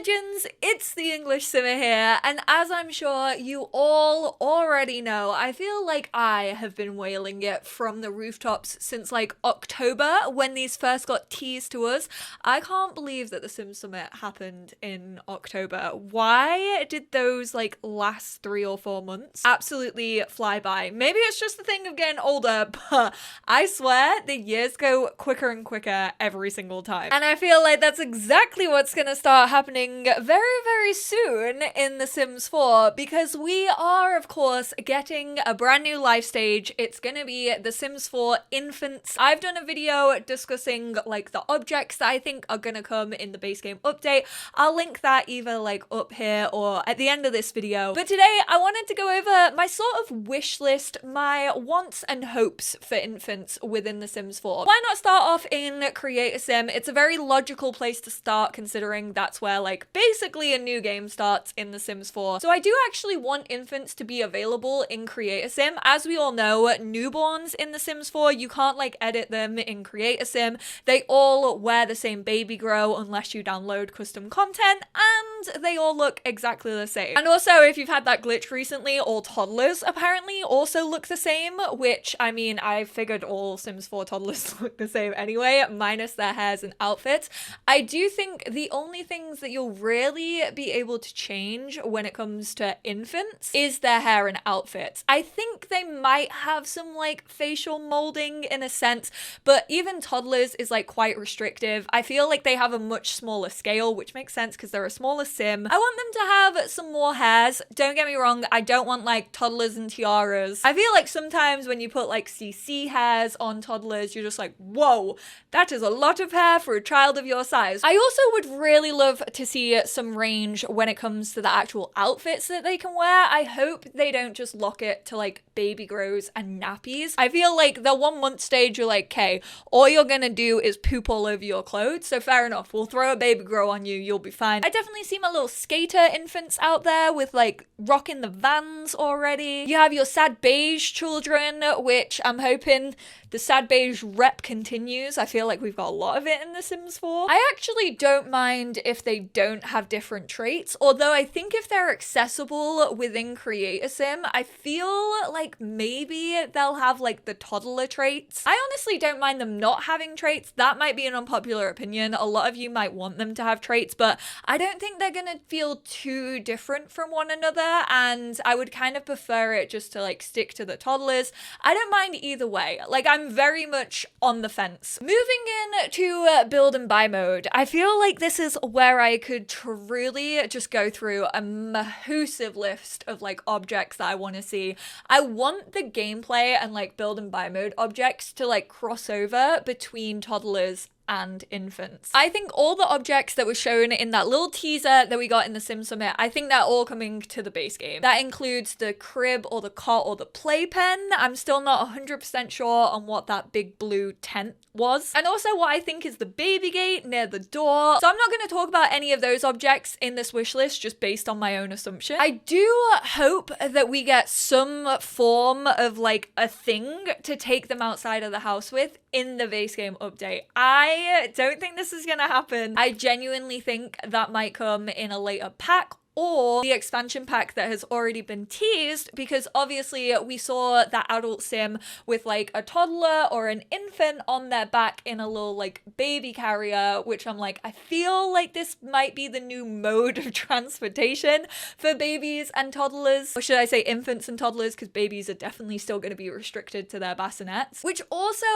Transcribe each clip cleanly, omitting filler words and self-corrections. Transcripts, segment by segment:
legends, it's the English Simmer here, and as I'm sure you all already know, I feel like I have been wailing it from the rooftops since like October when these first got teased to us. I can't believe that the Sim Summit happened in October. Why did those like last 3 or 4 months absolutely fly by? Maybe it's just the thing of getting older, but I swear the years go quicker and quicker every single time. And I feel like that's exactly what's gonna start happening very soon in The Sims 4, because we are of course getting a brand new life stage. It's gonna be The Sims 4 Infants. I've done a video discussing like the objects that I think are gonna come in the base game update. I'll link that either like up here or at the end of this video. But today I wanted to go over my sort of wish list, my wants and hopes for infants within The Sims 4. Why not start off in Create a Sim? It's a very logical place to start considering that's where like basically a new game starts in The Sims 4. So I do actually want infants to be available in Create a Sim. As we all know, newborns in The Sims 4, you can't like edit them in Create a Sim. They all wear the same baby grow unless you download custom content, and they all look exactly the same. And also, if you've had that glitch recently, all toddlers apparently also look the same, which I mean, I figured all Sims 4 toddlers look the same anyway, minus their hairs and outfits. I do think the only things that you'll really be able to change when it comes to infants is their hair and outfits. I think they might have some like facial molding in a sense, but even toddlers is like quite restrictive. I feel like they have a much smaller scale, which makes sense because they're a smaller sim. I want them to have some more hairs. Don't get me wrong, I don't want like toddlers and tiaras. I feel like sometimes when you put like CC hairs on toddlers, you're just like, whoa, that is a lot of hair for a child of your size. I also would really love to see some range when it comes to the actual outfits that they can wear. I hope they don't just lock it to like baby grows and nappies. I feel like the 1 month stage, you're like, okay, all you're gonna do is poop all over your clothes, so fair enough, we'll throw a baby grow on you, you'll be fine. I definitely see my little skater infants out there with like rocking the Vans already. You have your sad beige children, which I'm hoping the sad beige rep continues. I feel like we've got a lot of it in The Sims 4. I actually don't mind if they don't have different traits, although I think if they're accessible within Create a Sim, I feel like maybe they'll have like the toddler traits. I honestly don't mind them not having traits. That might be an unpopular opinion. A lot of you might want them to have traits, but I don't think they're gonna feel too different from one another, and I would kind of prefer it just to like stick to the toddlers. I don't mind either way. Like, I'm very much on the fence. Moving in to build and buy mode, I feel like this is where I could truly just go through a massive list of like objects that I want to see. I want the gameplay and like build and buy mode objects to like cross over between toddlers and infants. I think all the objects that were shown in that little teaser that we got in the Sim Summit, I think they're all coming to the base game. That includes the crib or the cot or the playpen. I'm still not 100% sure on what that big blue tent was. And also what I think is the baby gate near the door. So I'm not going to talk about any of those objects in this wish list just based on my own assumption. I do hope that we get some form of like a thing to take them outside of the house with in the base game update. I don't think this is gonna happen. I genuinely think that might come in a later pack or the expansion pack that has already been teased, because obviously we saw that adult sim with like a toddler or an infant on their back in a little like baby carrier, which I'm like, I feel like this might be the new mode of transportation for babies and toddlers, or should I say infants and toddlers, because babies are definitely still going to be restricted to their bassinets, which also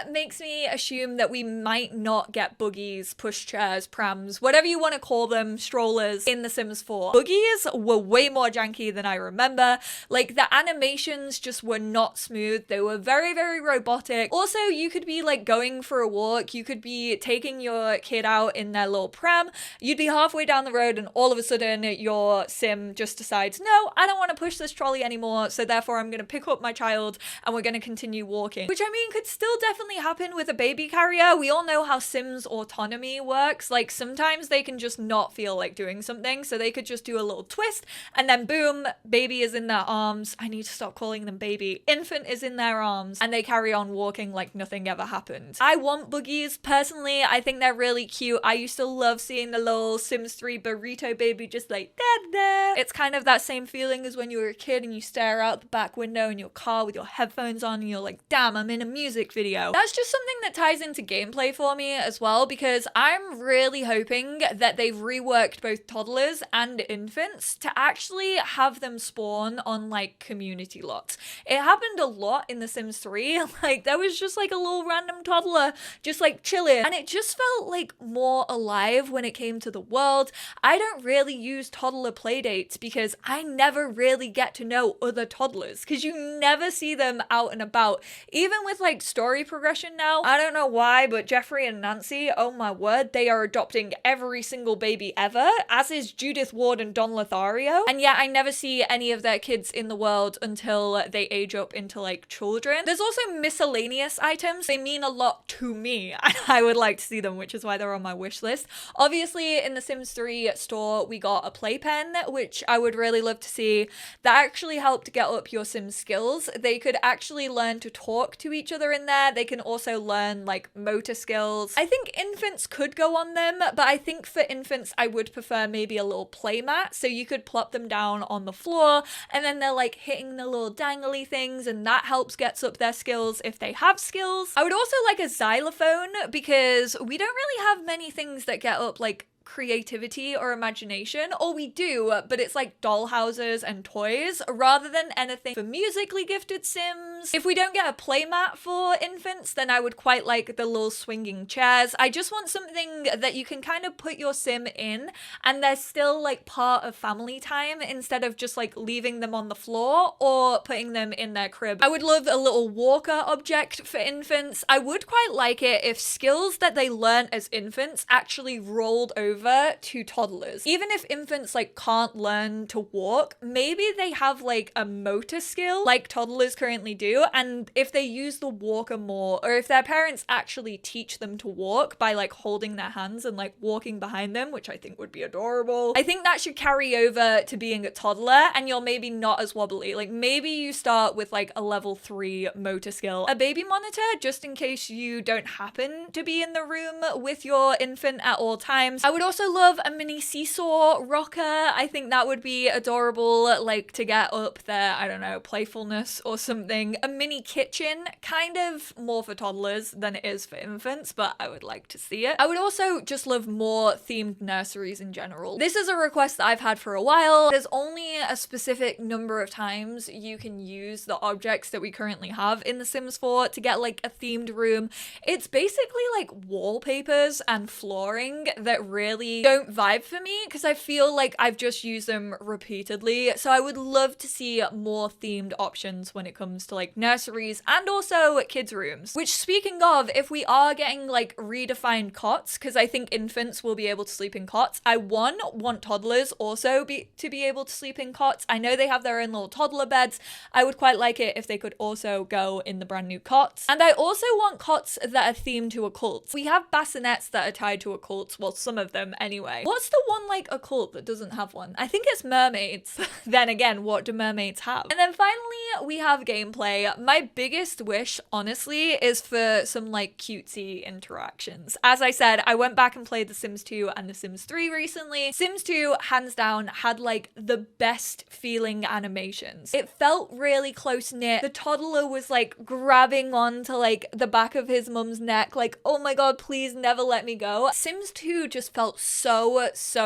makes me assume that we might not get buggies, pushchairs, prams, whatever you want to call them, strollers in The Sims 4. Buggies were way more janky than I remember. Like, the animations just were not smooth. They were very robotic. Also, you could be like going for a walk. You could be taking your kid out in their little pram. You'd be halfway down the road and all of a sudden your sim just decides, no, I don't want to push this trolley anymore. So therefore I'm going to pick up my child and we're going to continue walking. Which I mean could still definitely happen with a baby carrier. We all know how Sims autonomy works. Like sometimes they can just not feel like doing something. So they could just just do a little twist, and then boom, baby is in their arms. I need to stop calling them baby. Infant is in their arms, and they carry on walking like nothing ever happened. I want boogies. Personally, I think they're really cute. I used to love seeing the little Sims 3 burrito baby just like da-da. It's kind of that same feeling as when you were a kid and you stare out the back window in your car with your headphones on and you're like, damn, I'm in a music video. That's just something that ties into gameplay for me as well, because I'm really hoping that they've reworked both toddlers and infants to actually have them spawn on like community lots. It happened a lot in The Sims 3. Like there was just like a little random toddler just like chilling, and it just felt like more alive when it came to the world. I don't really use toddler playdates because I never really get to know other toddlers, because you never see them out and about. Even with like story progression now, I don't know why, but Jeffrey and Nancy, oh my word, they are adopting every single baby ever, as is Judith Ward and Don Lothario. And yet I never see any of their kids in the world until they age up into like children. There's also miscellaneous items. They mean a lot to me and I would like to see them, which is why they're on my wish list. Obviously in the Sims 3 store we got a playpen, which I would really love to see. That actually helped get up your Sims skills. They could actually learn to talk to each other in there. They can also learn like motor skills. I think infants could go on them, but I think for infants I would prefer maybe a little play mat, so you could plop them down on the floor and then they're like hitting the little dangly things, and that helps gets up their skills if they have skills. I would also like a xylophone, because we don't really have many things that get up like creativity or imagination, or we do, but it's like dollhouses and toys rather than anything for musically gifted Sims. If we don't get a playmat for infants, then I would quite like the little swinging chairs. I just want something that you can kind of put your Sim in and they're still like part of family time, instead of just like leaving them on the floor or putting them in their crib. I would love a little walker object for infants. I would quite like it if skills that they learn as infants actually rolled over to toddlers. Even if infants like can't learn to walk, maybe they have like a motor skill like toddlers currently do, and if they use the walker more, or if their parents actually teach them to walk by like holding their hands and like walking behind them, which I think would be adorable, I think that should carry over to being a toddler and you're maybe not as wobbly. Like maybe you start with like a level 3 motor skill, a baby monitor just in case you don't happen to be in the room with your infant at all times. I would also love a mini seesaw rocker. I think that would be adorable, like to get up their, I don't know, playfulness or something. A mini kitchen, kind of more for toddlers than it is for infants, but I would like to see it. I would also just love more themed nurseries in general. This is a request that I've had for a while. There's only a specific number of times you can use the objects that we currently have in The Sims 4 to get like a themed room. It's basically like wallpapers and flooring that really don't vibe for me, because I feel like I've just used them repeatedly. So I would love to see more themed options when it comes to like nurseries and also kids' rooms. Which, speaking of, if we are getting like redefined cots, because I think infants will be able to sleep in cots, I want toddlers also to be able to sleep in cots. I know they have their own little toddler beds. I would quite like it if they could also go in the brand new cots. And I also want cots that are themed to a cult. We have bassinets that are tied to a cult, well, some of them anyway. What's the one like a cult that doesn't have one? I think it's mermaids. Then again, what do mermaids have? And then finally we have gameplay. My biggest wish, honestly, is for some like cutesy interactions. As I said, I went back and played The Sims 2 and The Sims 3 recently. Sims 2, hands down, had like the best feeling animations. It felt really close knit. The toddler was like grabbing onto like the back of his mum's neck, like, oh my god, please never let me go. Sims 2 just felt so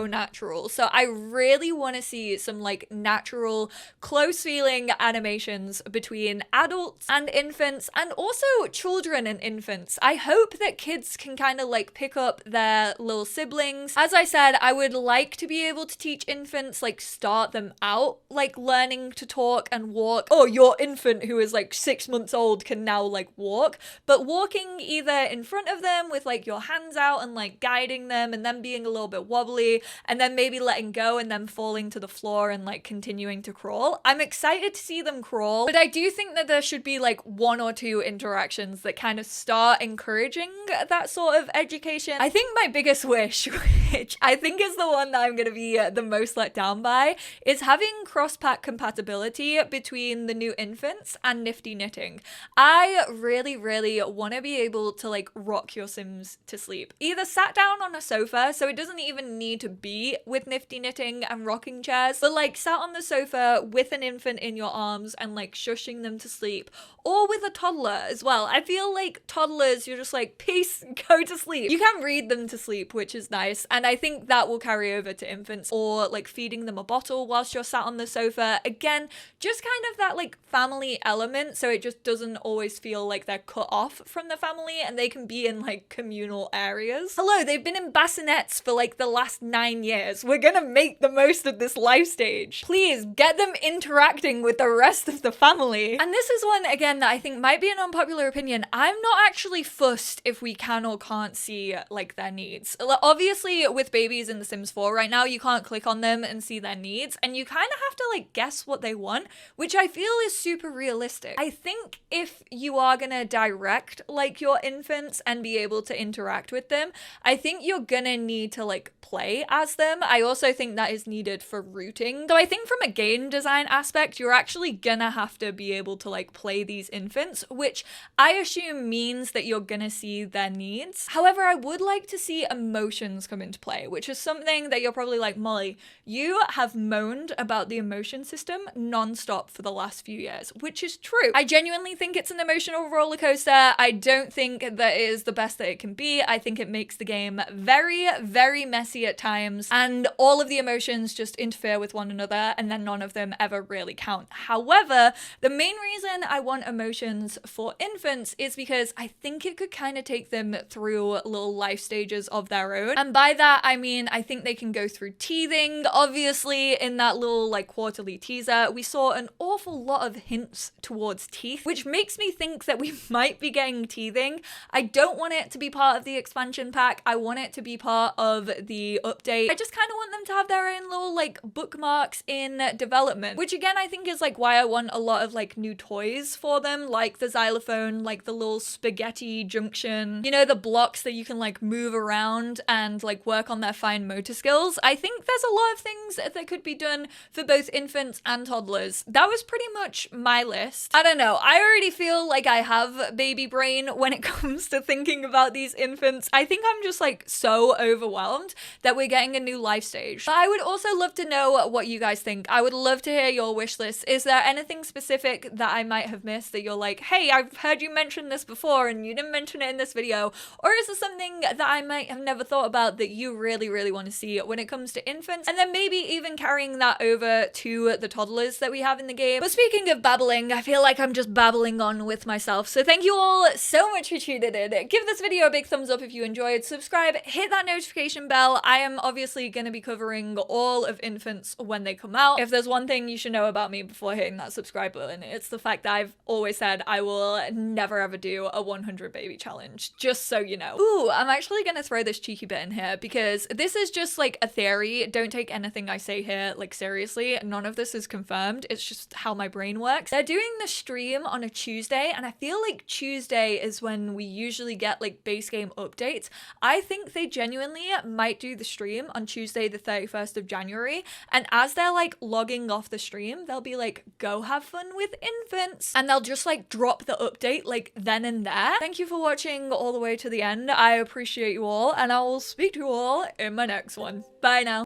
natural. So I really want to see some like natural, close feeling animations between adults and infants, and also children and infants. I hope that kids can kind of like pick up their little siblings. As I said, I would like to be able to teach infants, like start them out like learning to talk and walk. Oh, your infant who is like 6 months old can now like walk, but walking either in front of them with like your hands out and like guiding them, and then be being a little bit wobbly and then maybe letting go and then falling to the floor and like continuing to crawl. I'm excited to see them crawl, but I do think that there should be like one or two interactions that kind of start encouraging that sort of education. I think my biggest wish, which I think is the one that I'm going to be the most let down by, is having cross-pack compatibility between the new infants and Nifty Knitting. I really want to be able to like rock your Sims to sleep. Either sat down on a sofa, so it doesn't even need to be with Nifty Knitting and rocking chairs, but like sat on the sofa with an infant in your arms and like shushing them to sleep, or with a toddler as well. I feel like toddlers, you're just like, peace, go to sleep. You can read them to sleep, which is nice, and I think that will carry over to infants, or like feeding them a bottle whilst you're sat on the sofa. Again, just kind of that like family element, so it just doesn't always feel like they're cut off from the family and they can be in like communal areas. Hello, they've been in bassinets for like the last 9 years. We're gonna make the most of this life stage. Please get them interacting with the rest of the family. And this is one, again, that I think might be an unpopular opinion. I'm not actually fussed if we can or can't see like their needs. Obviously, with babies in The Sims 4 right now, you can't click on them and see their needs, and you kind of have to like guess what they want, which I feel is super realistic. I think if you are gonna direct like your infants and be able to interact with them, I think you're gonna need to like play as them. I also think that is needed for rooting. So I think from a game design aspect, you're actually gonna have to be able to like play these infants, which I assume means that you're gonna see their needs. However, I would like to see emotions come into play, which is something that you're probably like, Molly, you have moaned about the emotion system non-stop for the last few years, which is true. I genuinely think it's an emotional roller coaster. I don't think that it is the best that it can be. I think it makes the game very messy at times, and all of the emotions just interfere with one another, and then none of them ever really count. However, the main reason I want emotions for infants is because I think it could kind of take them through little life stages of their own. And by that, I mean, I think they can go through teething. Obviously, in that little like quarterly teaser, we saw an awful lot of hints towards teeth, which makes me think that we might be getting teething. I don't want it to be part of the expansion pack. I want it to be part of the update. I just kind of want them to have their own little like bookmarks in development, which again, I think is like why I want a lot of like new toys for them, like the xylophone, like the little spaghetti junction, you know, the blocks that you can like move around and like work on their fine motor skills. I think there's a lot of things that could be done for both infants and toddlers. That was pretty much my list. I don't know. I already feel like I have baby brain when it comes to thinking about these infants. I think I'm just like so overwhelmed that we're getting a new life stage. But I would also love to know what you guys think. I would love to hear your wish list. Is there anything specific that I might have missed that you're like, hey, I've heard you mention this before and you didn't mention it in this video? Or is there something that I might have never thought about that you really want to see when it comes to infants? And then maybe even carrying that over to the toddlers that we have in the game. But speaking of babbling, I feel like I'm just babbling on with myself. So thank you all so much for tuning in. Give this video a big thumbs up if you enjoyed. Subscribe, hit that notification bell. I am obviously going to be covering all of infants when they come out. If there's one thing you should know about me before hitting that subscribe button, it's the fact that I've always said I will never ever do a 100 baby challenge, just so you know. Ooh, I'm actually going to throw this cheeky bit in here because this is just like a theory. Don't take anything I say here like seriously. None of this is confirmed. It's just how my brain works. They're doing the stream on a Tuesday, and I feel like Tuesday is when we usually get like base game updates. I think they genuinely might do the stream on Tuesday the 31st of January, and as they're like logging off the stream, they'll be like, go have fun with infants, and they'll just like drop the update like then and there. Thank you for watching all the way to the end. I appreciate you all, and I will speak to you all in my next one. Bye now.